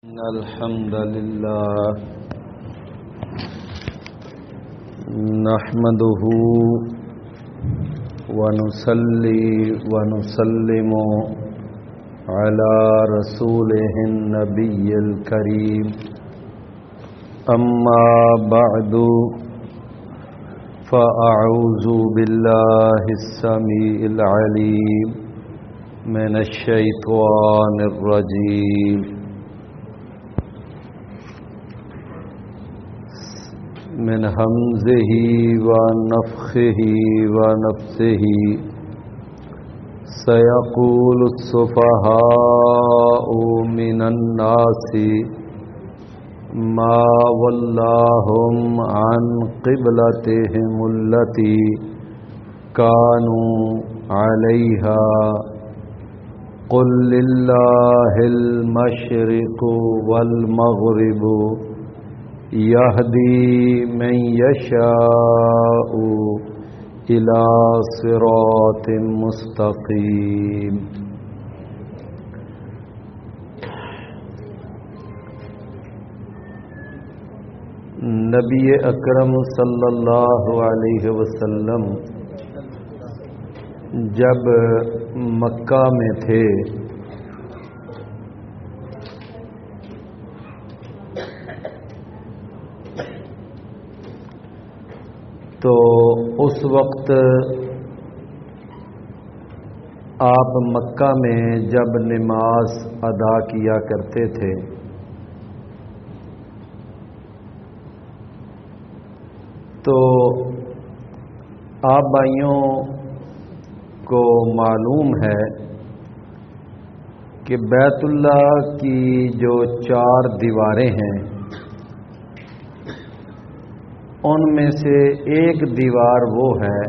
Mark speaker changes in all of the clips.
Speaker 1: إن الحمد لله نحمده ونصلي ونسلم على رسوله النبي الكريم أما بعد فأعوذ بالله السميع العليم من الشيطان الرجيم من همزه ونفخه ونفثه سيقول السفهاء من الناس ما ولاهم عن قبلتهم التي كانوا عليها قل لله المشرق والمغرب يهدي من يشاء إلى صراط مستقيم نبی اکرم صلی اللہ علیہ وسلم جب مکہ میں تھے تو اس وقت آپ مکہ میں جب نماز ادا کیا کرتے تھے تو آپ بھائیوں کو معلوم ہے کہ بیت اللہ کی جو 4 دیواریں ہیں ان میں سے ایک دیوار وہ ہے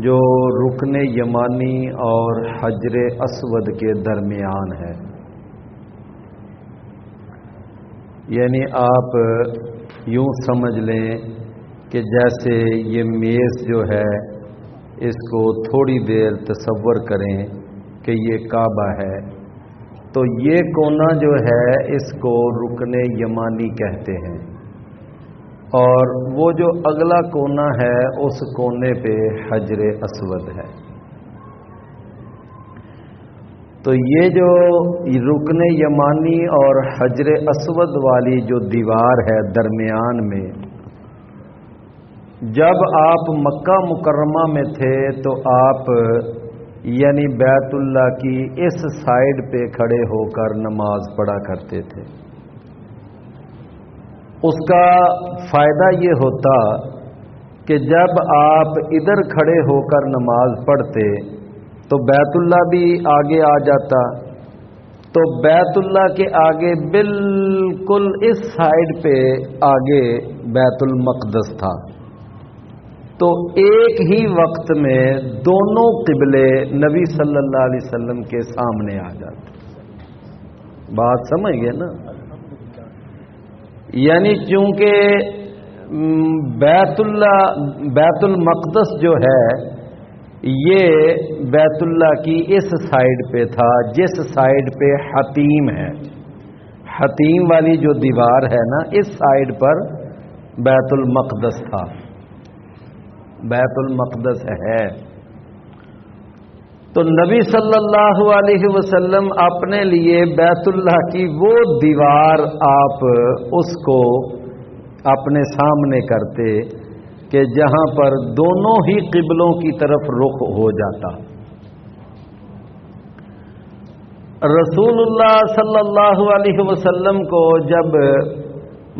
Speaker 1: جو رکن یمانی اور حجر اسود کے درمیان ہے، یعنی آپ یوں سمجھ لیں کہ جیسے یہ میز جو ہے اس کو تھوڑی دیر تصور کریں کہ یہ کعبہ ہے، تو یہ کونا جو ہے اس کو رکن یمانی کہتے ہیں، اور وہ جو اگلا کونا ہے اس کونے پہ حجر اسود ہے۔ تو یہ جو رکن یمانی اور حجر اسود والی جو دیوار ہے درمیان میں، جب آپ مکہ مکرمہ میں تھے تو آپ یعنی بیت اللہ کی اس سائیڈ پہ کھڑے ہو کر نماز پڑھا کرتے تھے۔ اس کا فائدہ یہ ہوتا کہ جب آپ ادھر کھڑے ہو کر نماز پڑھتے تو بیت اللہ بھی آگے آ جاتا، تو بیت اللہ کے آگے بالکل اس سائیڈ پہ آگے بیت المقدس تھا، تو ایک ہی وقت میں دونوں قبلے نبی صلی اللہ علیہ وسلم کے سامنے آ جاتے۔ بات سمجھ گئے نا؟ یعنی چونکہ بیت المقدس جو ہے یہ بیت اللہ کی اس سائیڈ پہ تھا جس سائیڈ پہ حتیم ہے، حتیم والی جو دیوار ہے نا اس سائیڈ پر بیت المقدس تھا، بیت المقدس ہے۔ تو نبی صلی اللہ علیہ وسلم اپنے لیے بیت اللہ کی وہ دیوار آپ اس کو اپنے سامنے کرتے کہ جہاں پر دونوں ہی قبلوں کی طرف رخ ہو جاتا۔ رسول اللہ صلی اللہ علیہ وسلم کو جب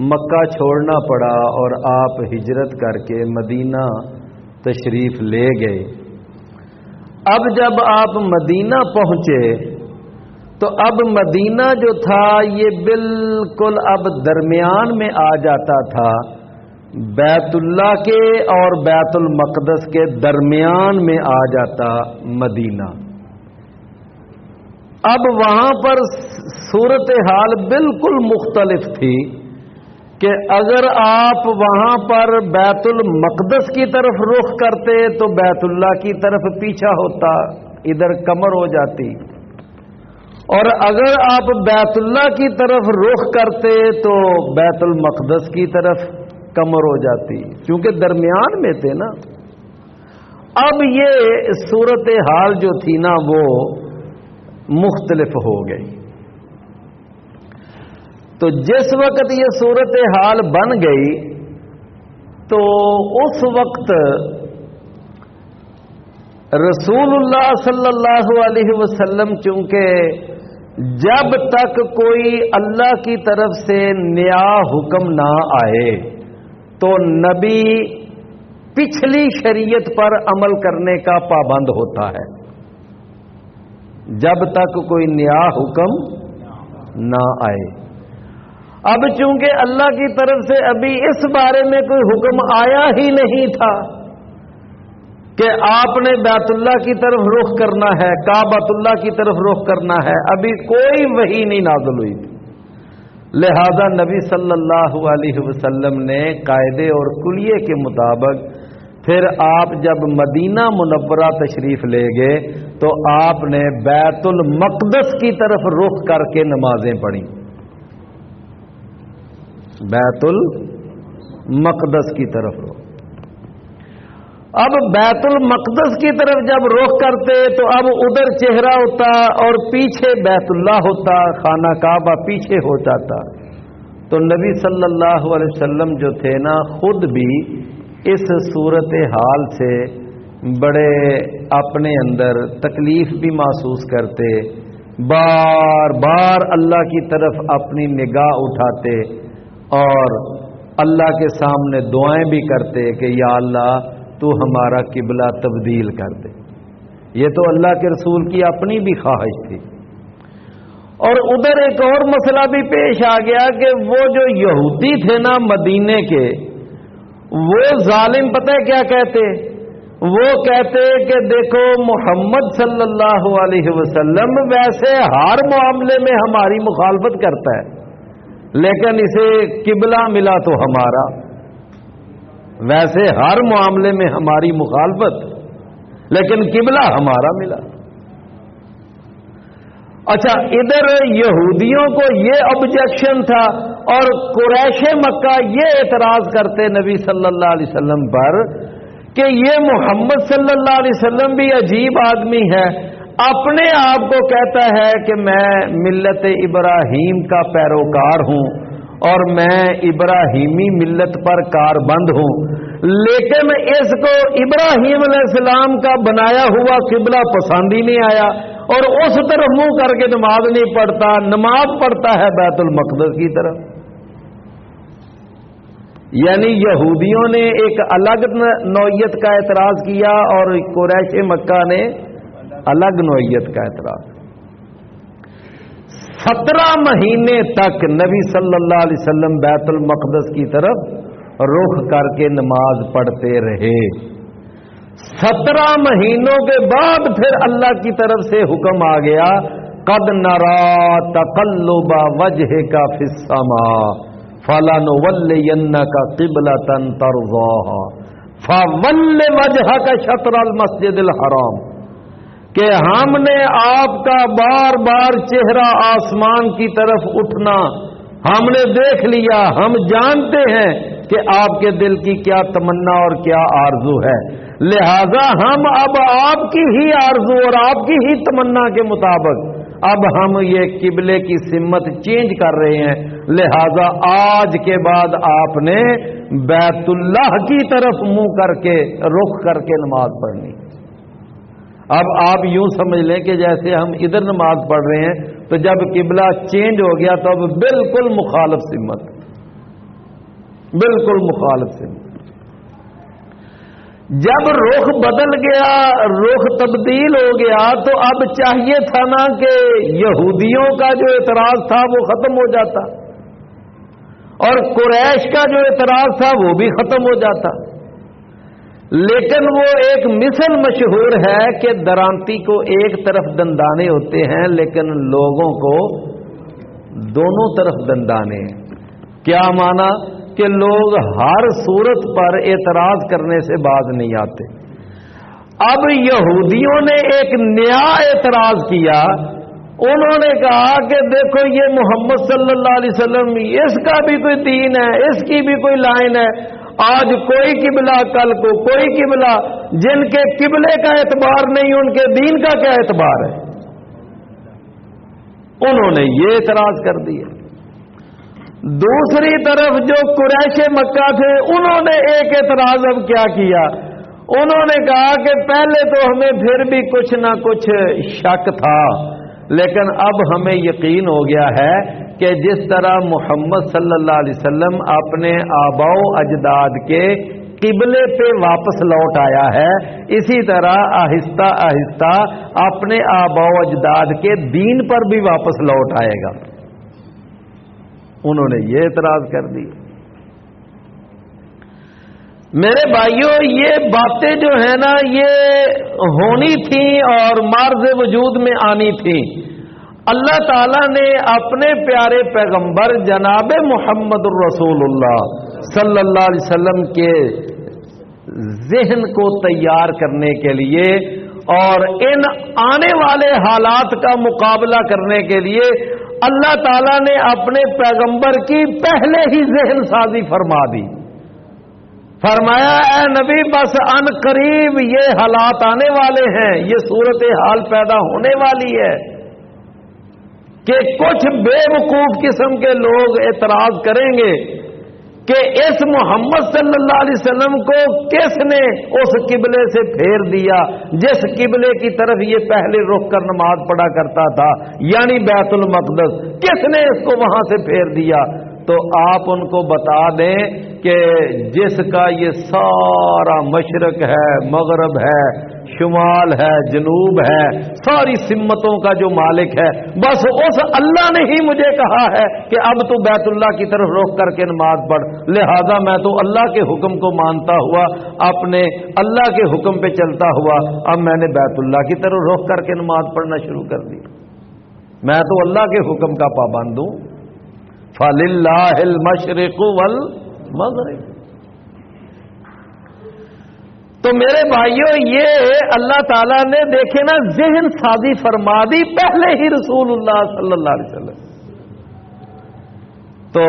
Speaker 1: مکہ چھوڑنا پڑا اور آپ ہجرت کر کے مدینہ تشریف لے گئے، اب جب آپ مدینہ پہنچے تو اب مدینہ جو تھا یہ بالکل اب درمیان میں آ جاتا تھا، بیت اللہ کے اور بیت المقدس کے درمیان میں آ جاتا مدینہ۔ اب وہاں پر صورتحال بالکل مختلف تھی کہ اگر آپ وہاں پر بیت المقدس کی طرف رخ کرتے تو بیت اللہ کی طرف پیچھا ہوتا، ادھر کمر ہو جاتی، اور اگر آپ بیت اللہ کی طرف رخ کرتے تو بیت المقدس کی طرف کمر ہو جاتی، کیونکہ درمیان میں تھے نا۔ اب یہ صورتحال جو تھی نا وہ مختلف ہو گئی۔ تو جس وقت یہ صورتحال بن گئی تو اس وقت رسول اللہ صلی اللہ علیہ وسلم چونکہ جب تک کوئی اللہ کی طرف سے نیا حکم نہ آئے تو نبی پچھلی شریعت پر عمل کرنے کا پابند ہوتا ہے، جب تک کوئی نیا حکم نہ آئے۔ اب چونکہ اللہ کی طرف سے ابھی اس بارے میں کوئی حکم آیا ہی نہیں تھا کہ آپ نے بیت اللہ کی طرف رخ کرنا ہے، کعبۃ اللہ کی طرف رخ کرنا ہے، ابھی کوئی وحی نہیں نازل ہوئی تھی، لہذا نبی صلی اللہ علیہ وسلم نے قاعدے اور کلیے کے مطابق پھر آپ جب مدینہ منورہ تشریف لے گئے تو آپ نے بیت المقدس کی طرف رخ کر کے نمازیں پڑھیں، بیت المقدس کی طرف رخ۔ اب بیت المقدس کی طرف جب رخ کرتے تو اب ادھر چہرہ ہوتا اور پیچھے بیت اللہ ہوتا، خانہ کعبہ پیچھے ہو جاتا۔ تو نبی صلی اللہ علیہ وسلم جو تھے نا خود بھی اس صورتحال سے بڑے اپنے اندر تکلیف بھی محسوس کرتے، بار بار اللہ کی طرف اپنی نگاہ اٹھاتے اور اللہ کے سامنے دعائیں بھی کرتے کہ یا اللہ تو ہمارا قبلہ تبدیل کر دے۔ یہ تو اللہ کے رسول کی اپنی بھی خواہش تھی۔ اور ادھر ایک اور مسئلہ بھی پیش آ گیا کہ وہ جو یہودی تھے نا مدینے کے، وہ ظالم پتہ ہے کیا کہتے؟ وہ کہتے کہ دیکھو محمد صلی اللہ علیہ وسلم ویسے ہر معاملے میں ہماری مخالفت کرتا ہے لیکن اسے قبلہ ملا تو ہمارا، ویسے ہر معاملے میں ہماری مخالفت لیکن قبلہ ہمارا ملا۔ اچھا ادھر یہودیوں کو یہ آبجیکشن تھا اور قریش مکہ یہ اعتراض کرتے نبی صلی اللہ علیہ وسلم پر کہ یہ محمد صلی اللہ علیہ وسلم بھی عجیب آدمی ہے، اپنے آپ کو کہتا ہے کہ میں ملت ابراہیم کا پیروکار ہوں اور میں ابراہیمی ملت پر کاربند ہوں، لیکن اس کو ابراہیم علیہ السلام کا بنایا ہوا قبلہ پسند ہی نہیں آیا اور اس طرف منہ کر کے نماز نہیں پڑھتا، نماز پڑھتا ہے بیت المقدس کی طرف۔ یعنی یہودیوں نے ایک الگ نوعیت کا اعتراض کیا اور قریش مکہ نے الگ نوعیت کا اعتراض۔ 17 مہینے تک نبی صلی اللہ علیہ وسلم بیت المقدس کی طرف رخ کر کے نماز پڑھتے رہے۔ 17 مہینوں کے بعد پھر اللہ کی طرف سے حکم آ گیا قد نرا تقلب وجهك في السماء فلنولينك قبلة ترضاها فول وجهك شطر المسجد الحرام، کہ ہم نے آپ کا بار بار چہرہ آسمان کی طرف اٹھنا ہم نے دیکھ لیا، ہم جانتے ہیں کہ آپ کے دل کی کیا تمنا اور کیا آرزو ہے، لہذا ہم اب آپ کی ہی آرزو اور آپ کی ہی تمنا کے مطابق اب ہم یہ قبلے کی سمت چینج کر رہے ہیں، لہذا آج کے بعد آپ نے بیت اللہ کی طرف منہ کر کے رخ کر کے نماز پڑھنی۔ اب آپ یوں سمجھ لیں کہ جیسے ہم ادھر نماز پڑھ رہے ہیں تو جب قبلہ چینج ہو گیا تو اب بالکل مخالف سمت، بالکل مخالف سمت۔ جب رخ بدل گیا، رخ تبدیل ہو گیا تو اب چاہیے تھا نا کہ یہودیوں کا جو اعتراض تھا وہ ختم ہو جاتا اور قریش کا جو اعتراض تھا وہ بھی ختم ہو جاتا، لیکن وہ ایک مثل مشہور ہے کہ درانتی کو ایک طرف دندانے ہوتے ہیں لیکن لوگوں کو دونوں طرف دندانے ہیں۔ کیا مانا کہ لوگ ہر صورت پر اعتراض کرنے سے باز نہیں آتے۔ اب یہودیوں نے ایک نیا اعتراض کیا، انہوں نے کہا کہ دیکھو یہ محمد صلی اللہ علیہ وسلم اس کا بھی کوئی دین ہے، اس کی بھی کوئی لائن ہے، آج کوئی قبلہ کل کو کوئی قبلہ، جن کے قبلے کا اعتبار نہیں ان کے دین کا کیا اعتبار ہے؟ انہوں نے یہ اعتراض کر دیا۔ دوسری طرف جو قریش مکہ تھے انہوں نے ایک اعتراض اب کیا کیا، انہوں نے کہا کہ پہلے تو ہمیں پھر بھی کچھ نہ کچھ شک تھا، لیکن اب ہمیں یقین ہو گیا ہے کہ جس طرح محمد صلی اللہ علیہ وسلم اپنے آباء و اجداد کے قبلے پہ واپس لوٹ آیا ہے، اسی طرح آہستہ آہستہ اپنے آباء و اجداد کے دین پر بھی واپس لوٹ آئے گا۔ انہوں نے یہ اعتراض کر دی۔ میرے بھائیوں، یہ باتیں جو ہیں نا یہ ہونی تھیں اور معرض وجود میں آنی تھیں۔ اللہ تعالیٰ نے اپنے پیارے پیغمبر جناب محمد الرسول اللہ صلی اللہ علیہ وسلم کے ذہن کو تیار کرنے کے لیے اور ان آنے والے حالات کا مقابلہ کرنے کے لیے اللہ تعالیٰ نے اپنے پیغمبر کی پہلے ہی ذہن سازی فرما دی۔ فرمایا اے نبی بس ان قریب یہ حالات آنے والے ہیں، یہ صورتحال پیدا ہونے والی ہے کہ کچھ بے وقوف قسم کے لوگ اعتراض کریں گے کہ اس محمد صلی اللہ علیہ وسلم کو کس نے اس قبلے سے پھیر دیا جس قبلے کی طرف یہ پہلے رخ کر نماز پڑھا کرتا تھا، یعنی بیت المقدس، کس نے اس کو وہاں سے پھیر دیا؟ تو آپ ان کو بتا دیں کہ جس کا یہ سارا مشرق ہے، مغرب ہے، شمال ہے، جنوب ہے، ساری سمتوں کا جو مالک ہے، بس اس اللہ نے ہی مجھے کہا ہے کہ اب تو بیت اللہ کی طرف رخ کر کے نماز پڑھ، لہذا میں تو اللہ کے حکم کو مانتا ہوا، اپنے اللہ کے حکم پہ چلتا ہوا اب میں نے بیت اللہ کی طرف رخ کر کے نماز پڑھنا شروع کر دی۔ میں تو اللہ کے حکم کا پابند ہوں۔ فَلِلَّهِ الْمَشْرِقُ وَالْمَغْرِبُ۔ تو میرے بھائیوں، یہ اللہ تعالیٰ نے دیکھے نا ذہن سازی فرما دی پہلے ہی رسول اللہ صلی اللہ علیہ وسلم۔ تو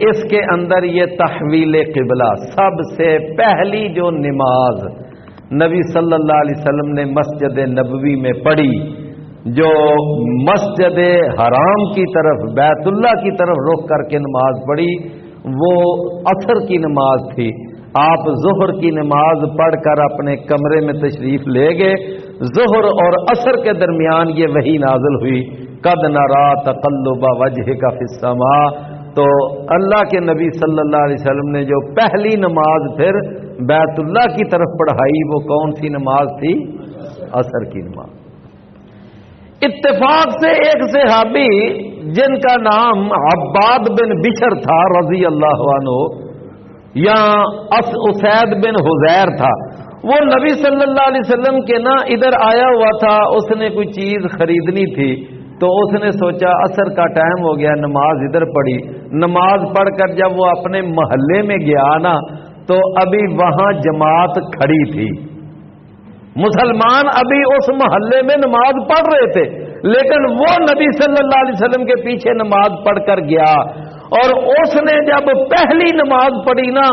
Speaker 1: اس کے اندر یہ تحویل قبلہ، سب سے پہلی جو نماز نبی صلی اللہ علیہ وسلم نے مسجد نبوی میں پڑھی، جو مسجد حرام کی طرف بیت اللہ کی طرف رخ کر کے نماز پڑھی، وہ عصر کی نماز تھی۔ آپ ظہر کی نماز پڑھ کر اپنے کمرے میں تشریف لے گئے، ظہر اور عصر کے درمیان یہ وحی نازل ہوئی، قد نرا تقلب وجہک فی السماء۔ تو اللہ کے نبی صلی اللہ علیہ وسلم نے جو پہلی نماز پھر بیت اللہ کی طرف پڑھائی، وہ کون سی نماز تھی؟ عصر کی نماز۔ اتفاق سے ایک صحابی جن کا نام عباد بن بشر تھا رضی اللہ عنہ، یا اسید بن حزیر تھا، وہ نبی صلی اللہ علیہ وسلم کے نا ادھر آیا ہوا تھا، اس نے کوئی چیز خریدنی تھی، تو اس نے سوچا عصر کا ٹائم ہو گیا، نماز ادھر پڑھی۔ نماز پڑھ کر جب وہ اپنے محلے میں گیا نا، تو ابھی وہاں جماعت کھڑی تھی، مسلمان ابھی اس محلے میں نماز پڑھ رہے تھے، لیکن وہ نبی صلی اللہ علیہ وسلم کے پیچھے نماز پڑھ کر گیا، اور اس نے جب پہلی نماز پڑھی نا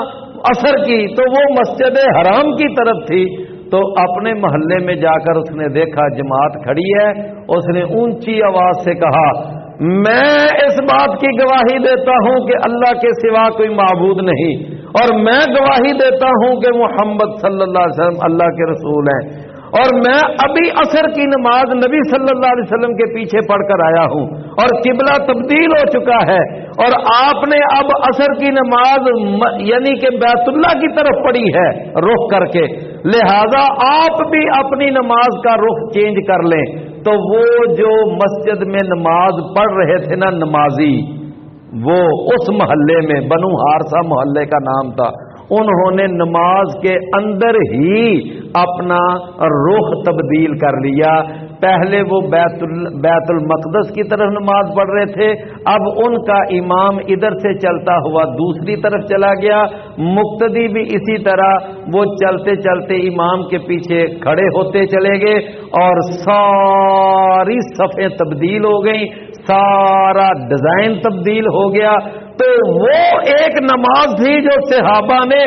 Speaker 1: عصر کی، تو وہ مسجد حرام کی طرف تھی، تو اپنے محلے میں جا کر اس نے دیکھا جماعت کھڑی ہے، اس نے اونچی آواز سے کہا میں اس بات کی گواہی دیتا ہوں کہ اللہ کے سوا کوئی معبود نہیں، اور میں گواہی دیتا ہوں کہ محمد صلی اللہ علیہ وسلم اللہ کے رسول ہیں، اور میں ابھی عصر کی نماز نبی صلی اللہ علیہ وسلم کے پیچھے پڑھ کر آیا ہوں، اور قبلہ تبدیل ہو چکا ہے، اور آپ نے اب عصر کی نماز یعنی کہ بیت اللہ کی طرف پڑھی ہے رخ کر کے، لہذا آپ بھی اپنی نماز کا رخ چینج کر لیں۔ تو وہ جو مسجد میں نماز پڑھ رہے تھے نا نمازی، وہ اس محلے میں بنو حارثہ محلے کا نام تھا، انہوں نے نماز کے اندر ہی اپنا رخ تبدیل کر لیا پہلے وہ بیت المقدس کی طرف نماز پڑھ رہے تھے، اب ان کا امام ادھر سے چلتا ہوا دوسری طرف چلا گیا، مقتدی بھی اسی طرح وہ چلتے چلتے امام کے پیچھے کھڑے ہوتے چلے گئے اور ساری صفیں تبدیل ہو گئیں، سارا ڈیزائن تبدیل ہو گیا۔ تو وہ ایک نماز تھی جو صحابہ نے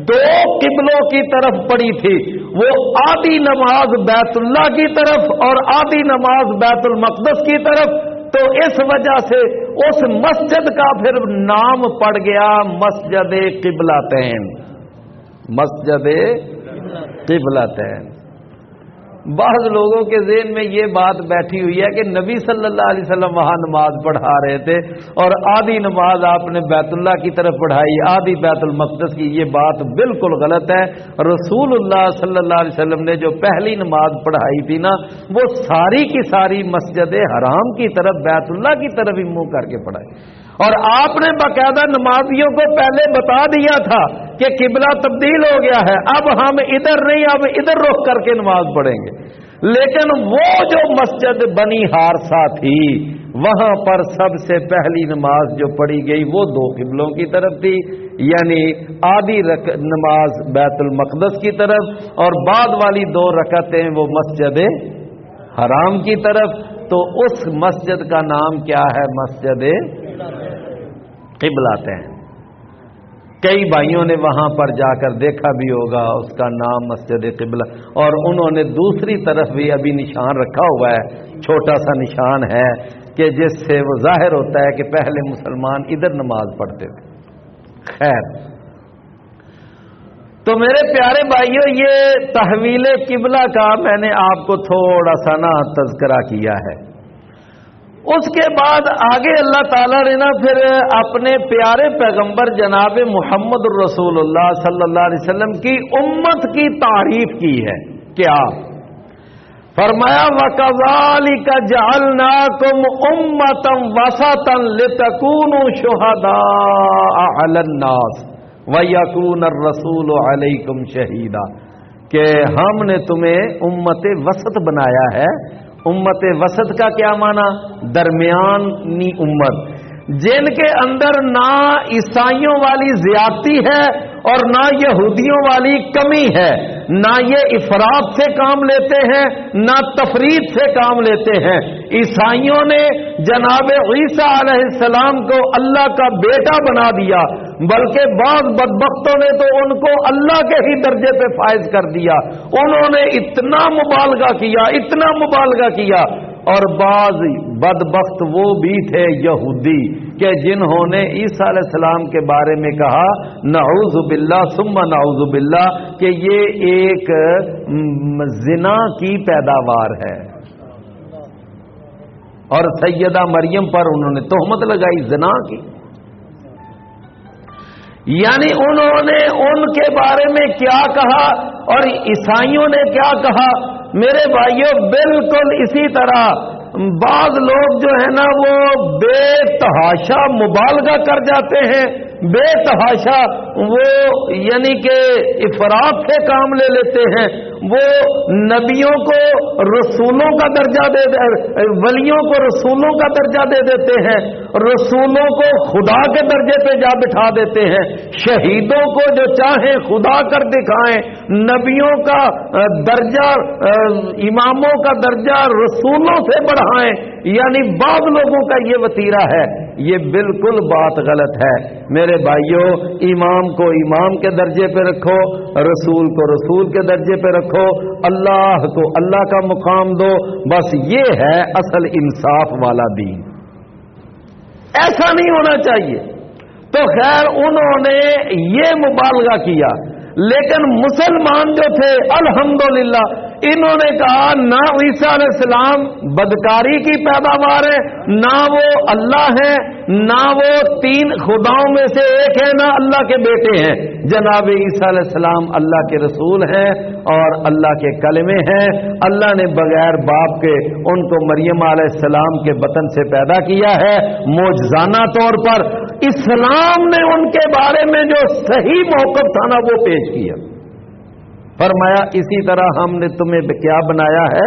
Speaker 1: دو قبلوں کی طرف پڑھی تھی، وہ آدھی نماز بیت اللہ کی طرف اور آدھی نماز بیت المقدس کی طرف، تو اس وجہ سے اس مسجد کا پھر نام پڑ گیا مسجد قبلتین، مسجد قبلتین۔ بعض لوگوں کے ذہن میں یہ بات بیٹھی ہوئی ہے کہ نبی صلی اللہ علیہ وسلم وہاں نماز پڑھا رہے تھے اور آدھی نماز آپ نے بیت اللہ کی طرف پڑھائی، آدھی بیت المقدس کی۔ یہ بات بالکل غلط ہے۔ رسول اللہ صلی اللہ علیہ وسلم نے جو پہلی نماز پڑھائی تھی نا، وہ ساری کی ساری مسجد حرام کی طرف، بیت اللہ کی طرف ہی منہ کر کے پڑھائی، اور آپ نے باقاعدہ نمازیوں کو پہلے بتا دیا تھا کہ قبلہ تبدیل ہو گیا ہے، اب ہم ادھر نہیں، اب ادھر رخ کر کے نماز پڑھیں گے۔ لیکن وہ جو مسجد بنی حارثہ تھی، وہاں پر سب سے پہلی نماز جو پڑھی گئی وہ دو قبلوں کی طرف تھی، یعنی آدھی نماز بیت المقدس کی طرف اور بعد والی دو رکعتیں وہ مسجد حرام کی طرف۔ تو اس مسجد کا نام کیا ہے؟ مسجد قبلتین۔ کئی بھائیوں نے وہاں پر جا کر دیکھا بھی ہوگا، اس کا نام مسجد قبلہ، اور انہوں نے دوسری طرف بھی ابھی نشان رکھا ہوا ہے، چھوٹا سا نشان ہے کہ جس سے وہ ظاہر ہوتا ہے کہ پہلے مسلمان ادھر نماز پڑھتے تھے۔ خیر، تو میرے پیارے بھائیوں، یہ تحویل قبلہ کا میں نے آپ کو تھوڑا سا تذکرہ کیا ہے۔ اس کے بعد آگے اللہ تعالیٰ نے پھر اپنے پیارے پیغمبر جناب محمد الرسول اللہ صلی اللہ علیہ وسلم کی امت کی تعریف کی ہے۔ کیا فرمایا؟ وَكَذَلِكَ جَعَلْنَاكُمْ أُمَّةً وَسَطًا لِتَكُونُوا شُهَدَاءَ عَلَى النَّاسِ وَيَكُونَ الرَّسُولُ عَلَيْكُمْ شَهِيدًا، کہ ہم نے تمہیں امت وسط بنایا ہے۔ امت وسط کا کیا معنی؟ درمیانی امت، جن کے اندر نہ عیسائیوں والی زیادتی ہے اور نہ یہودیوں والی کمی ہے، نہ یہ افراط سے کام لیتے ہیں نہ تفریط سے کام لیتے ہیں۔ عیسائیوں نے جناب عیسیٰ علیہ السلام کو اللہ کا بیٹا بنا دیا، بلکہ بعض بدبختوں نے تو ان کو اللہ کے ہی درجے پہ فائز کر دیا۔ انہوں نے اتنا مبالغہ کیا، اتنا مبالغہ کیا، اور بعض بدبخت وہ بھی تھے یہودی کہ جنہوں نے عیسیٰ علیہ السلام کے بارے میں کہا نعوذ باللہ ثم نعوذ باللہ کہ یہ ایک زنا کی پیداوار ہے، اور سیدہ مریم پر انہوں نے تہمت لگائی زنا کی۔ یعنی انہوں نے ان کے بارے میں کیا کہا اور عیسائیوں نے کیا کہا؟ میرے بھائیوں، بالکل اسی طرح بعض لوگ جو ہے نا وہ بے تحاشا مبالغہ کر جاتے ہیں، بے تحاشا وہ یعنی کہ افراط سے کام لے لیتے ہیں۔ وہ نبیوں کو رسولوں کا درجہ ولیوں کو رسولوں کا درجہ دے دیتے ہیں، رسولوں کو خدا کے درجے پہ جا بٹھا دیتے ہیں، شہیدوں کو جو چاہیں خدا کر دکھائیں، نبیوں کا درجہ اماموں کا درجہ رسولوں سے بڑھائیں۔ یعنی بعض لوگوں کا یہ وتیرہ ہے، یہ بالکل بات غلط ہے۔ میرے بھائیوں، امام کو امام کے درجے پہ رکھو، رسول کو رسول کے درجے پہ رکھو، اللہ کو اللہ کا مقام دو، بس یہ ہے اصل انصاف والا دین۔ ایسا نہیں ہونا چاہیے۔ تو خیر، انہوں نے یہ مبالغہ کیا، لیکن مسلمان جو تھے الحمدللہ انہوں نے کہا نہ عیسیٰ علیہ السلام بدکاری کی پیداوار ہے، نہ وہ اللہ ہے، نہ وہ تین خداؤں میں سے ایک ہے، نہ اللہ کے بیٹے ہیں۔ جناب عیسیٰ علیہ السلام اللہ کے رسول ہیں اور اللہ کے کلمے ہیں۔ اللہ نے بغیر باپ کے ان کو مریم علیہ السلام کے بطن سے پیدا کیا ہے معجزانہ طور پر۔ اسلام نے ان کے بارے میں جو صحیح موقف تھا نا وہ پیش کیا، فرمایا اسی طرح ہم نے تمہیں کیا بنایا ہے؟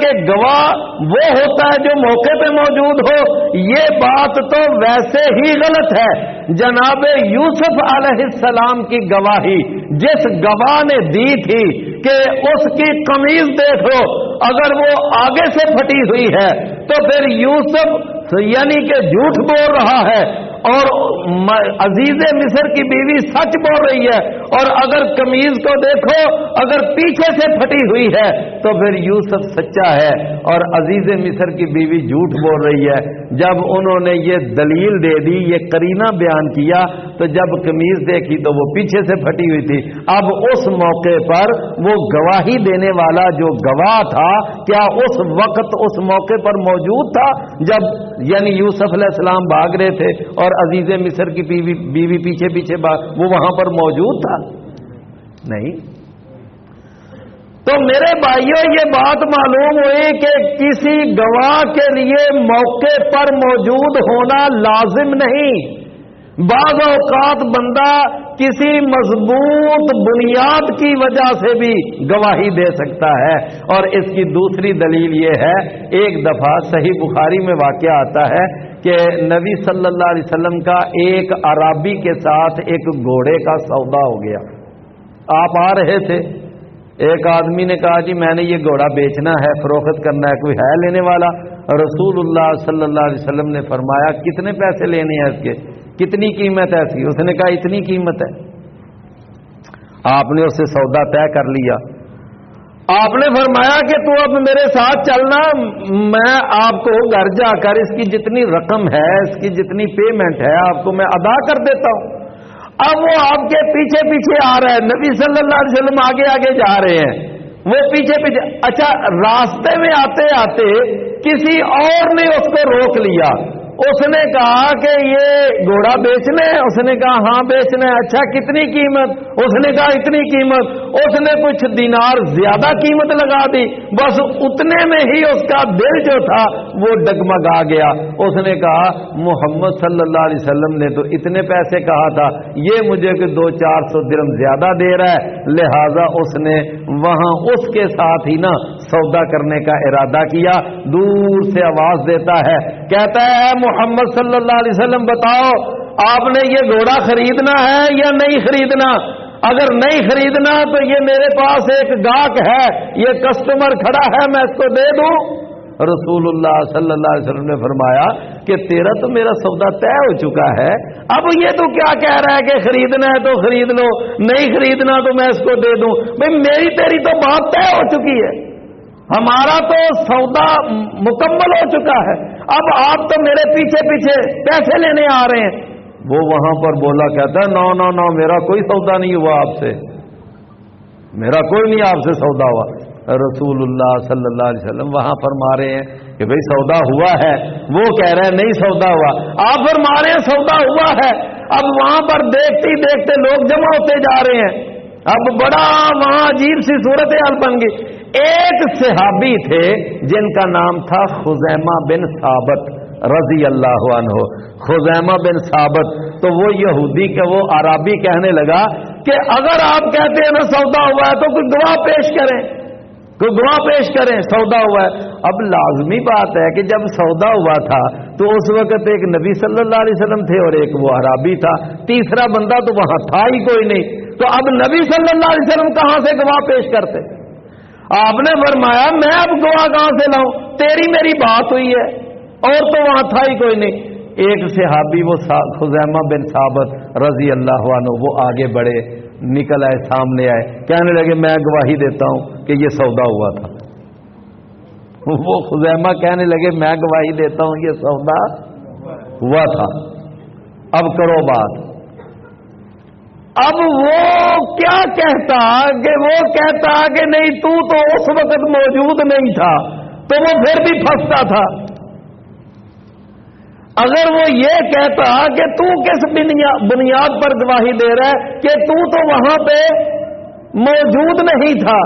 Speaker 1: کہ گواہ وہ ہوتا ہے جو موقع پہ موجود ہو، یہ بات تو ویسے ہی غلط ہے۔ جناب یوسف علیہ السلام کی گواہی جس گواہ نے دی تھی کہ اس کی قمیض دیکھو، اگر وہ آگے سے پھٹی ہوئی ہے تو پھر یوسف یعنی کہ جھوٹ بول رہا ہے، اور عزیز مصر کی بیوی سچ بول رہی ہے، اور اگر قمیض کو دیکھو اگر پیچھے سے پھٹی ہوئی ہے تو پھر یوسف سچا ہے اور عزیز مصر کی بیوی جھوٹ بول رہی ہے۔ جب انہوں نے یہ دلیل دے دی، یہ قرینہ بیان کیا، تو جب قمیض دیکھی تو وہ پیچھے سے پھٹی ہوئی تھی۔ اب اس موقع پر وہ گواہی دینے والا جو گواہ تھا، کیا اس وقت اس موقع پر موجود تھا جب یعنی یوسف علیہ السلام بھاگ رہے تھے اور عزیز مصر کی بیوی پیچھے پیچھے وہ وہاں پر موجود تھا؟ نہیں۔ تو میرے بھائیوں یہ بات معلوم ہوئی کہ کسی گواہ کے لیے موقع پر موجود ہونا لازم نہیں۔ بعض اوقات بندہ کسی مضبوط بنیاد کی وجہ سے بھی گواہی دے سکتا ہے، اور اس کی دوسری دلیل یہ ہے، ایک دفعہ صحیح بخاری میں واقعہ آتا ہے کہ نبی صلی اللہ علیہ وسلم کا ایک عرابی کے ساتھ ایک گھوڑے کا سودا ہو گیا۔ آپ آ رہے تھے، ایک آدمی نے کہا جی میں نے یہ گھوڑا بیچنا ہے، فروخت کرنا ہے، کوئی ہے لینے والا؟ رسول اللہ صلی اللہ علیہ وسلم نے فرمایا کتنے پیسے لینے ہیں اس کے، کتنی قیمت ہے اس کی؟ اس نے کہا اتنی قیمت ہے۔ آپ نے اس سے سودا طے کر لیا۔ آپ نے فرمایا کہ تو اب میرے ساتھ چلنا، میں آپ کو گھر جا کر اس کی جتنی رقم ہے، اس کی جتنی پیمنٹ ہے آپ کو میں ادا کر دیتا ہوں۔ اب وہ آپ کے پیچھے پیچھے آ رہا ہے، نبی صلی اللہ علیہ وسلم آگے آگے جا رہے ہیں، وہ پیچھے پیچھے۔ اچھا، راستے میں آتے آتے کسی اور نے اس کو روک لیا۔ اس نے کہا کہ یہ گھوڑا بیچنا ہے؟ اس نے کہا ہاں بیچنا ہے۔ اچھا کتنی قیمت؟ اس نے کہا اتنی قیمت۔ اس نے کچھ دینار زیادہ قیمت لگا دی، بس اتنے میں ہی اس کا دل جو تھا وہ ڈگمگا گیا۔ اس نے کہا محمد صلی اللہ علیہ وسلم نے تو اتنے پیسے کہا تھا، یہ مجھے کہ 200-400 درہم زیادہ دے رہا ہے، لہذا اس نے وہاں اس کے ساتھ ہی نا سودا کرنے کا ارادہ کیا۔ دور سے آواز دیتا ہے، کہتا ہے محمد صلی اللہ علیہ وسلم بتاؤ آپ نے یہ گھوڑا خریدنا ہے یا نہیں خریدنا؟ اگر نہیں خریدنا تو یہ میرے پاس ایک گاہک ہے، یہ کسٹمر کھڑا ہے، میں اس کو دے دوں؟ رسول اللہ صلی اللہ علیہ وسلم نے فرمایا کہ تیرا تو میرا سودا طے ہو چکا ہے، اب یہ تو کیا کہہ رہا ہے کہ خریدنا ہے تو خرید لو، نہیں خریدنا تو میں اس کو دے دوں؟ بھئی میری تیری تو بات طے ہو چکی ہے، ہمارا تو سودا مکمل ہو چکا ہے، اب آپ تو میرے پیچھے پیچھے پیسے لینے آ رہے ہیں۔ وہ وہاں پر بولا، کہتا ہے نو میرا کوئی سودا نہیں ہوا آپ سے، میرا کوئی نہیں آپ سے سودا ہوا۔ رسول اللہ صلی اللہ علیہ وسلم وہاں فرما رہے ہیں کہ بھئی سودا ہوا ہے، وہ کہہ رہے ہیں نہیں سودا ہوا، آپ فرما رہے ہیں سودا ہوا ہے۔ اب وہاں پر دیکھتے ہی دیکھتے لوگ جمع ہوتے جا رہے ہیں، اب بڑا وہاں عجیب سی صورتحال بن گئی۔ ایک صحابی تھے جن کا نام تھا خزیمہ بن ثابت رضی اللہ عنہ۔ خزیمہ بن ثابت، تو وہ یہودی کہ وہ عربی کہنے لگا کہ اگر آپ کہتے ہیں نا سودا ہوا ہے تو کوئی گواہ پیش کریں، کوئی گواہ پیش کریں سودا ہوا ہے۔ اب لازمی بات ہے کہ جب سودا ہوا تھا تو اس وقت ایک نبی صلی اللہ علیہ وسلم تھے اور ایک وہ عربی تھا، تیسرا بندہ تو وہاں تھا ہی کوئی نہیں، تو اب نبی صلی اللہ علیہ وسلم کہاں سے گواہ پیش کرتے؟ آپ نے فرمایا میں اب گواہ کہاں سے لاؤں، تیری میری بات ہوئی ہے اور تو وہاں تھا ہی کوئی نہیں۔ ایک صحابی وہ خزیمہ بن ثابت رضی اللہ عنہ وہ آگے بڑھے، نکل آئے، سامنے آئے، کہنے لگے میں گواہی دیتا ہوں کہ یہ سودا ہوا تھا۔ وہ خزیمہ کہنے لگے میں گواہی دیتا ہوں یہ سودا ہوا تھا، اب کرو بات۔ اب وہ کیا کہتا کہ وہ کہتا کہ نہیں تو اس وقت موجود نہیں تھا، تو وہ پھر بھی پھنستا تھا۔ اگر وہ یہ کہتا کہ تو کس بنیاد پر گواہی دے رہا ہے کہ تو وہاں پہ موجود نہیں تھا،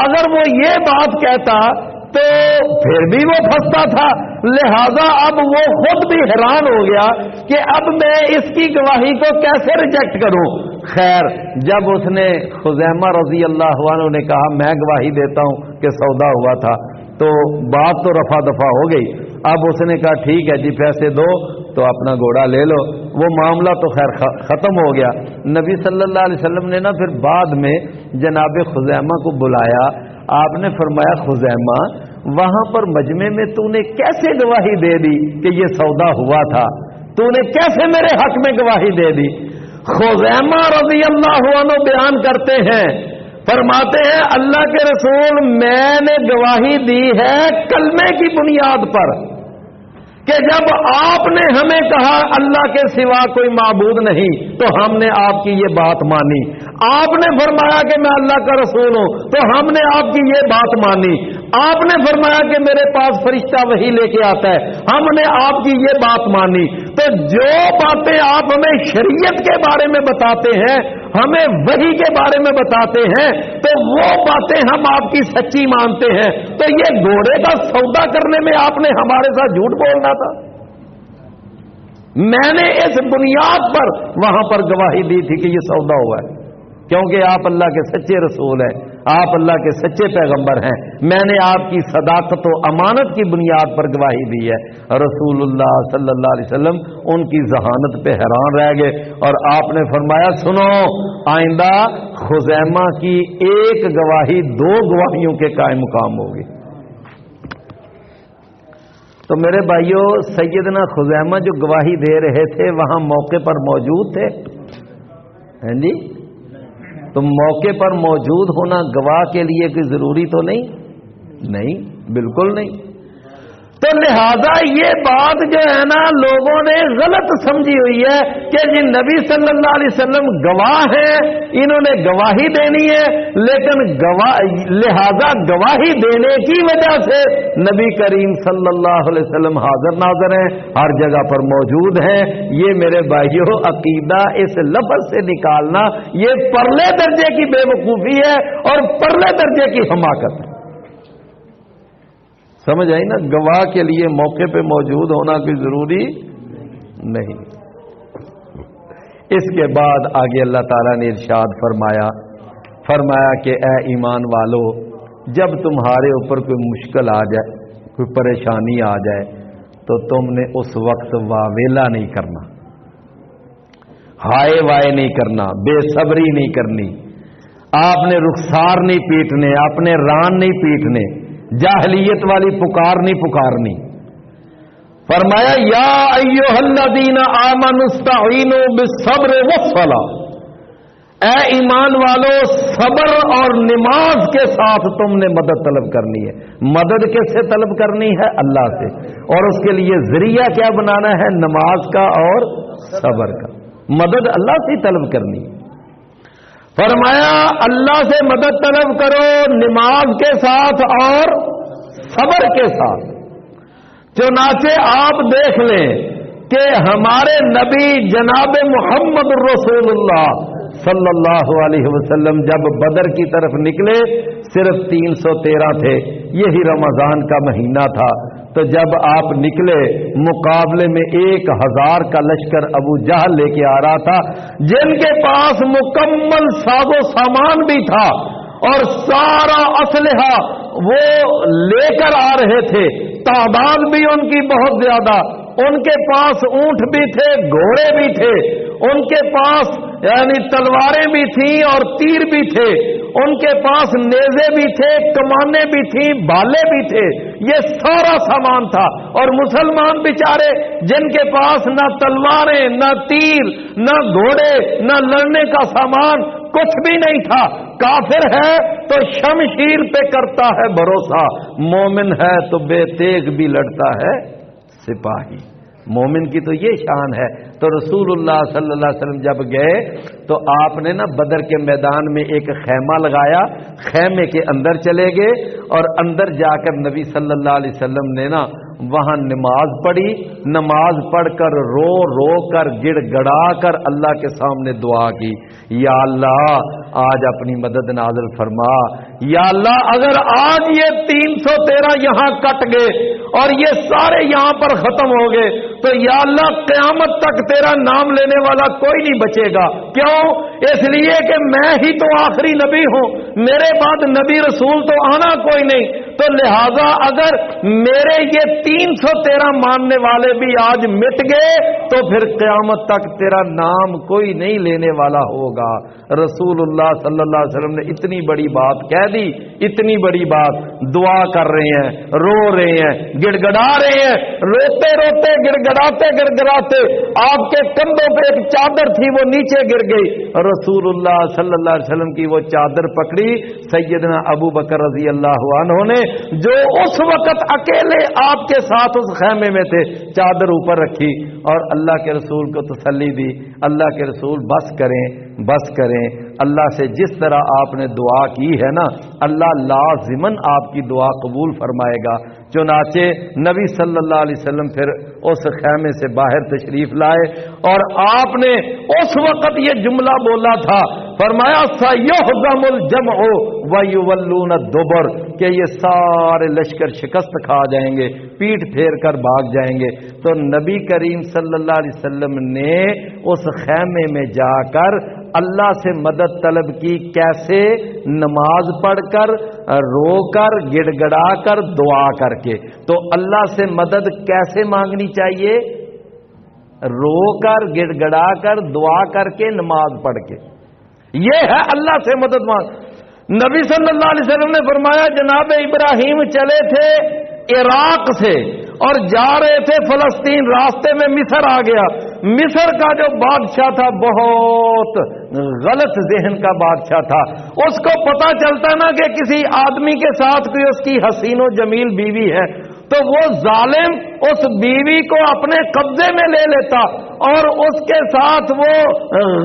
Speaker 1: اگر وہ یہ بات کہتا تو پھر بھی وہ پھنستا تھا، لہذا اب وہ خود بھی حیران ہو گیا کہ اب میں اس کی گواہی کو کیسے ریجیکٹ کروں۔ خیر، جب اس نے خزیمہ رضی اللہ عنہ نے کہا میں گواہی دیتا ہوں کہ سودا ہوا تھا، تو بات تو رفع دفع ہو گئی. اب اس نے کہا ٹھیک ہے جی پیسے دو تو اپنا گھوڑا لے لو. وہ معاملہ تو خیر ختم ہو گیا. نبی صلی اللہ علیہ وسلم نے نا پھر بعد میں جناب خزیمہ کو بلایا. آپ نے فرمایا خزیمہ وہاں پر مجمع میں تو نے کیسے گواہی دے دی کہ یہ سودا ہوا تھا؟ تو نے کیسے میرے حق میں گواہی دے دی؟ خزیمہ رضی اللہ عنہ بیان کرتے ہیں، فرماتے ہیں اللہ کے رسول میں نے گواہی دی ہے کلمے کی بنیاد پر کہ جب آپ نے ہمیں کہا اللہ کے سوا کوئی معبود نہیں تو ہم نے آپ کی یہ بات مانی. آپ نے فرمایا کہ میں اللہ کا رسول ہوں تو ہم نے آپ کی یہ بات مانی. آپ نے فرمایا کہ میرے پاس فرشتہ وحی لے کے آتا ہے، ہم نے آپ کی یہ بات مانی. تو جو باتیں آپ ہمیں شریعت کے بارے میں بتاتے ہیں، ہمیں وحی کے بارے میں بتاتے ہیں، تو وہ باتیں ہم آپ کی سچی مانتے ہیں. تو یہ گھوڑے کا سودا کرنے میں آپ نے ہمارے ساتھ جھوٹ بولنا تھا. میں نے اس بنیاد پر وہاں پر گواہی دی تھی کہ یہ سودا ہوا ہے، کیونکہ آپ اللہ کے سچے رسول ہیں، آپ اللہ کے سچے پیغمبر ہیں. میں نے آپ کی صداقت و امانت کی بنیاد پر گواہی دی ہے. رسول اللہ صلی اللہ علیہ وسلم ان کی ذہانت پہ حیران رہ گئے اور آپ نے فرمایا سنو، آئندہ خزیمہ کی ایک گواہی دو گواہیوں کے قائم مقام ہوگی. تو میرے بھائیوں، سیدنا خزیمہ جو گواہی دے رہے تھے وہاں موقع پر موجود تھے؟ ہیں جی؟ تو موقع پر موجود ہونا گواہ کے لیے کوئی ضروری تو نہیں، بالکل نہیں. تو لہذا یہ بات جو ہے نا لوگوں نے غلط سمجھی ہوئی ہے کہ جی نبی صلی اللہ علیہ وسلم گواہ ہیں، انہوں نے گواہی دینی ہے، لیکن لہذا گواہی دینے کی وجہ سے نبی کریم صلی اللہ علیہ وسلم حاضر ناظر ہیں، ہر جگہ پر موجود ہیں. یہ میرے بھائیوں عقیدہ اس لفظ سے نکالنا یہ پرلے درجے کی بے وقوفی ہے اور پرلے درجے کی حماقت ہے. سمجھ آئی نا؟ گواہ کے لیے موقع پہ موجود ہونا کوئی ضروری نہیں. اس کے بعد آگے اللہ تعالیٰ نے ارشاد فرمایا کہ اے ایمان والو، جب تمہارے اوپر کوئی مشکل آ جائے، کوئی پریشانی آ جائے تو تم نے اس وقت واویلا نہیں کرنا، ہائے وائے نہیں کرنا، بے صبری نہیں کرنی، آپ نے رخسار نہیں پیٹنے، آپ نے ران نہیں پیٹنے، جاہلیت والی پکار نہیں پکارنی. فرمایا یا ایھا الذین آمنوا استعینوا بالصبر والصلاۃ، اے ایمان والو صبر اور نماز کے ساتھ تم نے مدد طلب کرنی ہے. مدد کس سے طلب کرنی ہے؟ اللہ سے. اور اس کے لیے ذریعہ کیا بنانا ہے؟ نماز کا اور صبر کا. مدد اللہ سے طلب کرنی ہے. فرمایا اللہ سے مدد طلب کرو نماز کے ساتھ اور صبر کے ساتھ. چنانچہ آپ دیکھ لیں کہ ہمارے نبی جناب محمد رسول اللہ صلی اللہ علیہ وسلم جب بدر کی طرف نکلے صرف 313 تھے، یہی رمضان کا مہینہ تھا. تو جب آپ نکلے مقابلے میں 1000 کا لشکر ابو جہل لے کے آ رہا تھا، جن کے پاس مکمل ساز و سامان بھی تھا اور سارا اسلحہ وہ لے کر آ رہے تھے، تعداد بھی ان کی بہت زیادہ، ان کے پاس اونٹ بھی تھے، گھوڑے بھی تھے، ان کے پاس یعنی تلواریں بھی تھیں اور تیر بھی تھے، ان کے پاس نیزے بھی تھے، کمانیں بھی تھیں، بھالے بھی تھے، یہ سارا سامان تھا. اور مسلمان بیچارے جن کے پاس نہ تلواریں، نہ تیر، نہ گھوڑے، نہ لڑنے کا سامان کچھ بھی نہیں تھا. کافر ہے تو شمشیر پہ کرتا ہے بھروسہ، مومن ہے تو بے تیغ بھی لڑتا ہے سپاہی. مومن کی تو یہ شان ہے. تو رسول اللہ صلی اللہ علیہ وسلم جب گئے تو آپ نے نا بدر کے میدان میں ایک خیمہ لگایا، خیمے کے اندر چلے گئے اور اندر جا کر نبی صلی اللہ علیہ وسلم نے نا وہاں نماز پڑھی. نماز پڑھ کر رو رو کر گڑ گڑا کر اللہ کے سامنے دعا کی، یا اللہ آج اپنی مدد نازل فرما. یا اللہ اگر آج یہ 313 یہاں کٹ گئے اور یہ سارے یہاں پر ختم ہو گئے تو یا اللہ قیامت تک تیرا نام لینے والا کوئی نہیں بچے گا. کیوں؟ اس لیے کہ میں ہی تو آخری نبی ہوں، میرے بعد نبی رسول تو آنا کوئی نہیں. تو لہذا اگر میرے یہ 313 ماننے والے بھی آج مٹ گئے تو پھر قیامت تک تیرا نام کوئی نہیں لینے والا ہوگا۔ رسول اللہ صلی اللہ علیہ وسلم نے اتنی بڑی بات کہہ دی، اتنی بڑی بات، دعا کر رہے ہیں، رو رہے ہیں، گڑ گڑا رہے ہیں، روتے روتے گڑ گڑاتے آپ کے کندھوں پہ ایک چادر تھی وہ نیچے گر گئی، رسول اللہ صلی اللہ علیہ وسلم کی وہ چادر پکڑی سیدنا ابو بکر رضی اللہ عنہ نے، جو اس وقت اکیلے آپ کے ساتھ اس خیمے میں تھے، چادر اوپر رکھی اور اللہ کے رسول کو تسلی دی، اللہ کے رسول بس کریں، اللہ سے جس طرح آپ نے دعا کی ہے نا، اللہ لازماً آپ کی دعا قبول فرمائے گا۔ چنانچہ نبی صلی اللہ علیہ وسلم پھر اس خیمے سے باہر تشریف لائے اور آپ نے اس وقت یہ جملہ بولا تھا، فرمایا سَيُهْزَمُ الْجَمْعُ وَيُوَلُّونَ الدُّبُرَ، کہ یہ سارے لشکر شکست کھا جائیں گے، پیٹ پھیر کر بھاگ جائیں گے۔ تو نبی کریم صلی اللہ علیہ وسلم نے اس خیمے میں جا کر اللہ سے مدد طلب کی، کیسے؟ نماز پڑھ کر، رو کر، گڑ گڑا کر، دعا کر کے۔ تو اللہ سے مدد کیسے مانگنی چاہیے؟ رو کر، گڑ گڑا کر، دعا کر کے، نماز پڑھ کے، یہ ہے اللہ سے مدد مانگ۔ نبی صلی اللہ علیہ وسلم نے فرمایا جناب ابراہیم چلے تھے عراق سے اور جا رہے تھے فلسطین، راستے میں مصر آ گیا۔ مصر کا جو بادشاہ تھا بہت غلط ذہن کا بادشاہ تھا، اس کو پتا چلتا نا کہ کسی آدمی کے ساتھ کوئی اس کی حسین و جمیل بیوی ہے تو وہ ظالم اس بیوی کو اپنے قبضے میں لے لیتا اور اس کے ساتھ وہ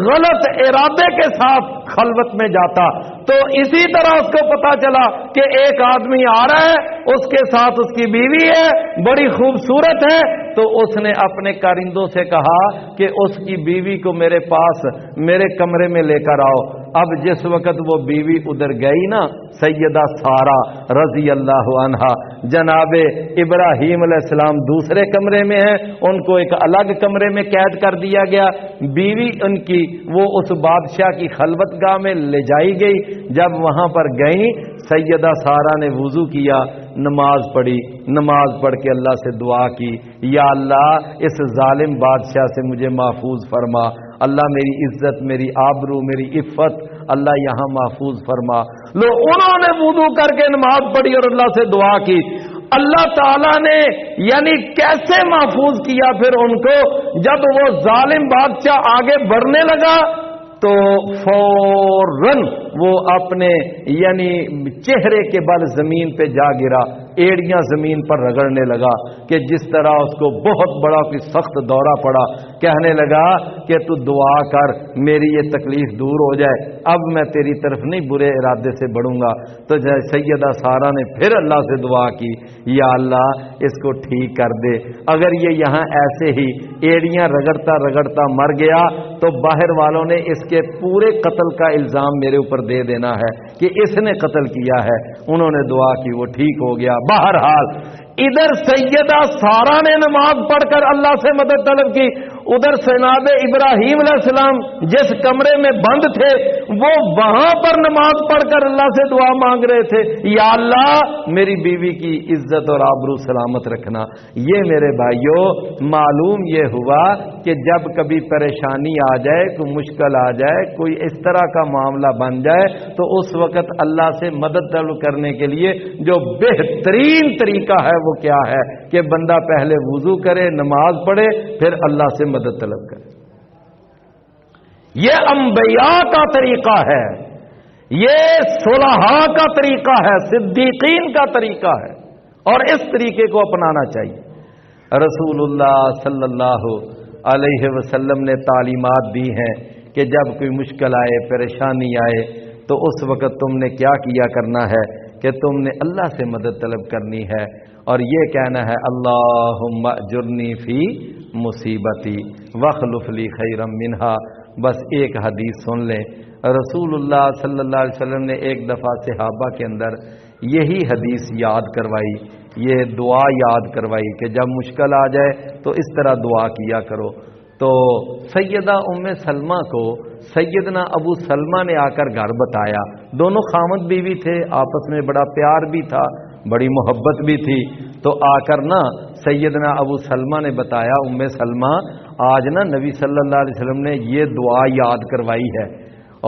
Speaker 1: غلط ارادے کے ساتھ خلوت میں جاتا۔ تو اسی طرح اس کو پتا چلا کہ ایک آدمی آ رہا ہے، اس کے ساتھ اس کی بیوی ہے، بڑی خوبصورت ہے، تو اس نے اپنے کارندوں سے کہا کہ اس کی بیوی کو میرے پاس میرے کمرے میں لے کر آؤ۔ اب جس وقت وہ بیوی ادھر گئی نا، سیدہ سارہ رضی اللہ عنہا، جناب ابراہیم علیہ السلام دوسرے کمرے میں ہیں، ان کو ایک الگ کمرے میں قید کر دیا گیا، بیوی ان کی وہ اس بادشاہ کی خلوت گاہ میں لے جائی گئی۔ جب وہاں پر گئیں، سیدہ سارہ نے وضو کیا، نماز پڑھی، نماز پڑھ کے اللہ سے دعا کی، یا اللہ اس ظالم بادشاہ سے مجھے محفوظ فرما، اللہ میری عزت، میری آبرو، میری عفت اللہ یہاں محفوظ فرما۔ لو انہوں نے وضو کر کے نماز پڑھی اور اللہ سے دعا کی، اللہ تعالیٰ نے یعنی کیسے محفوظ کیا پھر ان کو، جب وہ ظالم بادشاہ آگے بڑھنے لگا تو فوراً وہ اپنے یعنی چہرے کے بل زمین پہ جا گرا، ایڑیاں زمین پر رگڑنے لگا کہ جس طرح اس کو بہت بڑا کوئی سخت دورہ پڑا، کہنے لگا کہ تو دعا کر میری یہ تکلیف دور ہو جائے، اب میں تیری طرف نہیں برے ارادے سے بڑھوں گا۔ تو سیدہ سارہ نے پھر اللہ سے دعا کی، یا اللہ اس کو ٹھیک کر دے، اگر یہ یہاں ایسے ہی ایڑیاں رگڑتا رگڑتا مر گیا تو باہر والوں نے اس کے پورے قتل کا الزام میرے اوپر دے دینا ہے کہ اس نے قتل کیا ہے۔ انہوں نے دعا کی، وہ ٹھیک ہو گیا۔ بہرحال ادھر سیدہ سارہ نے نماز پڑھ کر اللہ سے مدد طلب کی، ادھر جناب ابراہیم علیہ السلام جس کمرے میں بند تھے وہ وہاں پر نماز پڑھ کر اللہ سے دعا مانگ رہے تھے، یا اللہ میری بیوی کی عزت اور آبرو سلامت رکھنا۔ یہ میرے بھائیوں معلوم یہ ہوا کہ جب کبھی پریشانی آ جائے، کوئی مشکل آ جائے، کوئی اس طرح کا معاملہ بن جائے تو اس وقت اللہ سے مدد طلب کرنے کے لیے جو بہترین طریقہ ہے وہ کیا ہے کہ بندہ پہلے وضو کرے، نماز پڑھے، پھر اللہ سے مدد طلب کرے۔ یہ انبیاء کا طریقہ ہے، یہ صلحاء کا طریقہ ہے، صدیقین کا طریقہ ہے، اور اس طریقے کو اپنانا چاہیے۔ رسول اللہ صلی اللہ علیہ وسلم نے تعلیمات دی ہیں کہ جب کوئی مشکل آئے، پریشانی آئے تو اس وقت تم نے کیا کیا کرنا ہے کہ تم نے اللہ سے مدد طلب کرنی ہے اور یہ کہنا ہے اللہم اجرنی فی مصیبتی واخلف لی خیرا منہا۔ بس ایک حدیث سن لیں، رسول اللہ صلی اللہ علیہ وسلم نے ایک دفعہ صحابہ کے اندر یہی حدیث یاد کروائی، یہ دعا یاد کروائی کہ جب مشکل آ جائے تو اس طرح دعا کیا کرو۔ تو سیدہ ام سلمہ کو سیدنا ابو سلمہ نے آ کر گھر بتایا، دونوں خامد بیوی تھے، آپس میں بڑا پیار بھی تھا، بڑی محبت بھی تھی. تو آ کر نا سیدنا ابو سلمہ نے بتایا ام سلمہ آج نا نبی صلی اللہ علیہ وسلم نے یہ دعا یاد کروائی ہے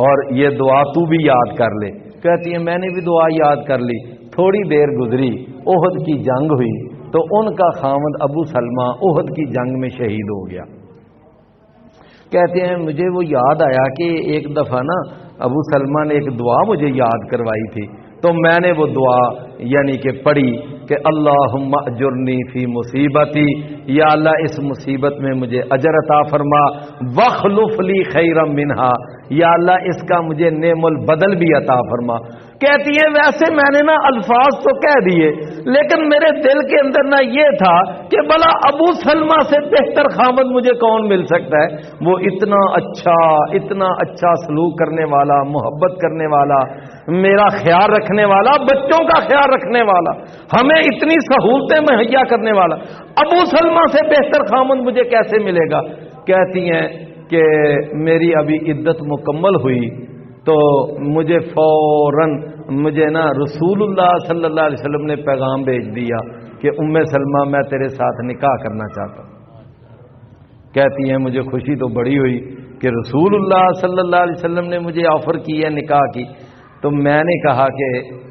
Speaker 1: اور یہ دعا تو بھی یاد کر لے. کہتی ہے میں نے بھی دعا یاد کر لی. تھوڑی دیر گزری، احد کی جنگ ہوئی تو ان کا خاوند ابو سلمہ احد کی جنگ میں شہید ہو گیا. کہتے ہیں مجھے وہ یاد آیا کہ ایک دفعہ نا ابو سلمہ نے ایک دعا مجھے یاد کروائی تھی، تو میں نے وہ دعا یعنی کہ پڑھی کہ اللہم اجرنی فی مصیبتی، یا اللہ اس مصیبت میں مجھے اجر عطا فرما، واخلف لی خیرا منہا، یا اللہ اس کا مجھے نعم البدل بھی عطا فرما. کہتی ہے ویسے میں نے نا الفاظ تو کہہ دیے لیکن میرے دل کے اندر نا یہ تھا کہ بھلا ابو سلمہ سے بہتر خاوند مجھے کون مل سکتا ہے. وہ اتنا اچھا سلوک کرنے والا، محبت کرنے والا، میرا خیال رکھنے والا، بچوں کا خیال رکھنے والا، ہمیں اتنی سہولتیں مہیا کرنے والا، ابو سلمہ سے بہتر خاوند مجھے کیسے ملے گا. کہتی ہیں کہ میری ابھی عدت مکمل ہوئی تو مجھے فوراً مجھے نا رسول اللہ صلی اللہ علیہ وسلم نے پیغام بھیج دیا کہ ام سلمہ میں تیرے ساتھ نکاح کرنا چاہتا ہوں. کہتی ہیں مجھے خوشی تو بڑی ہوئی کہ رسول اللہ صلی اللہ علیہ وسلم نے مجھے آفر کی ہے نکاح کی. تو میں نے کہا کہ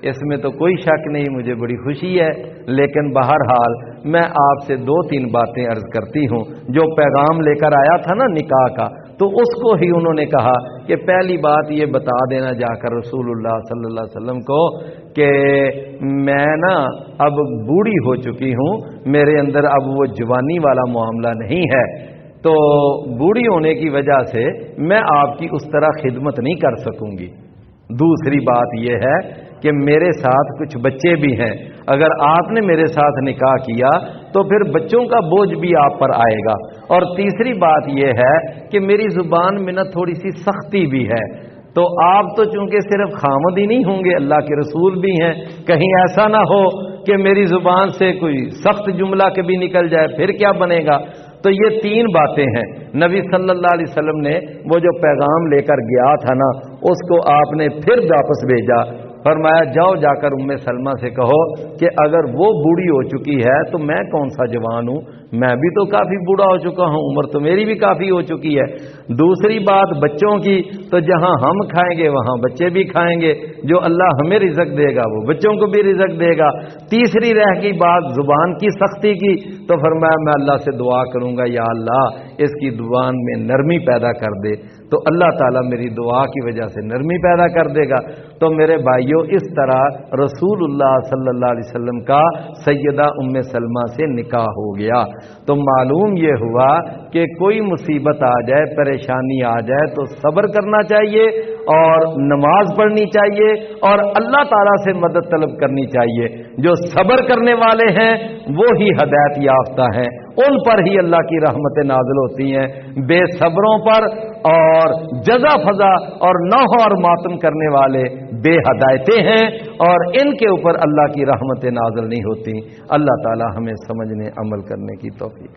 Speaker 1: اس میں تو کوئی شک نہیں، مجھے بڑی خوشی ہے، لیکن بہرحال میں آپ سے 2-3 باتیں عرض کرتی ہوں. جو پیغام لے کر آیا تھا نا نکاح کا، تو اس کو ہی انہوں نے کہا کہ پہلی بات یہ بتا دینا جا کر رسول اللہ صلی اللہ علیہ وسلم کو کہ میں نا اب بوڑھی ہو چکی ہوں، میرے اندر اب وہ جوانی والا معاملہ نہیں ہے، تو بوڑھی ہونے کی وجہ سے میں آپ کی اس طرح خدمت نہیں کر سکوں گی. دوسری بات یہ ہے کہ میرے ساتھ کچھ بچے بھی ہیں، اگر آپ نے میرے ساتھ نکاح کیا تو پھر بچوں کا بوجھ بھی آپ پر آئے گا. اور تیسری بات یہ ہے کہ میری زبان میں نا تھوڑی سی سختی بھی ہے، تو آپ تو چونکہ صرف خامد ہی نہیں ہوں گے، اللہ کے رسول بھی ہیں، کہیں ایسا نہ ہو کہ میری زبان سے کوئی سخت جملہ کبھی نکل جائے، پھر کیا بنے گا. تو یہ 3 باتیں ہیں. نبی صلی اللہ علیہ وسلم نے وہ جو پیغام لے کر گیا تھا نا، اس کو آپ نے پھر واپس بھیجا. فرمایا جاؤ جا کر ام سلمہ سے کہو کہ اگر وہ بوڑھی ہو چکی ہے تو میں کون سا جوان ہوں، میں بھی تو کافی بوڑھا ہو چکا ہوں، عمر تو میری بھی کافی ہو چکی ہے. دوسری بات بچوں کی، تو جہاں ہم کھائیں گے وہاں بچے بھی کھائیں گے، جو اللہ ہمیں رزق دے گا وہ بچوں کو بھی رزق دے گا. تیسری رہ گئی بات زبان کی سختی کی، تو فرمایا میں اللہ سے دعا کروں گا یا اللہ اس کی زبان میں نرمی پیدا کر دے، تو اللہ تعالیٰ میری دعا کی وجہ سے نرمی پیدا کر دے گا. تو میرے بھائیوں اس طرح رسول اللہ صلی اللہ علیہ وسلم کا سیدہ ام سلمہ سے نکاح ہو گیا. تو معلوم یہ ہوا کہ کوئی مصیبت آ جائے، پریشانی آ جائے تو صبر کرنا چاہیے اور نماز پڑھنی چاہیے اور اللہ تعالیٰ سے مدد طلب کرنی چاہیے. جو صبر کرنے والے ہیں وہ ہی ہدایت یافتہ ہیں، ان پر ہی اللہ کی رحمتیں نازل ہوتی ہیں. بے صبروں پر اور جزا فضا اور نوح اور ماتم کرنے والے بے ہدایتیں ہیں اور ان کے اوپر اللہ کی رحمتیں نازل نہیں ہوتی. اللہ تعالی ہمیں سمجھنے عمل کرنے کی توفیق.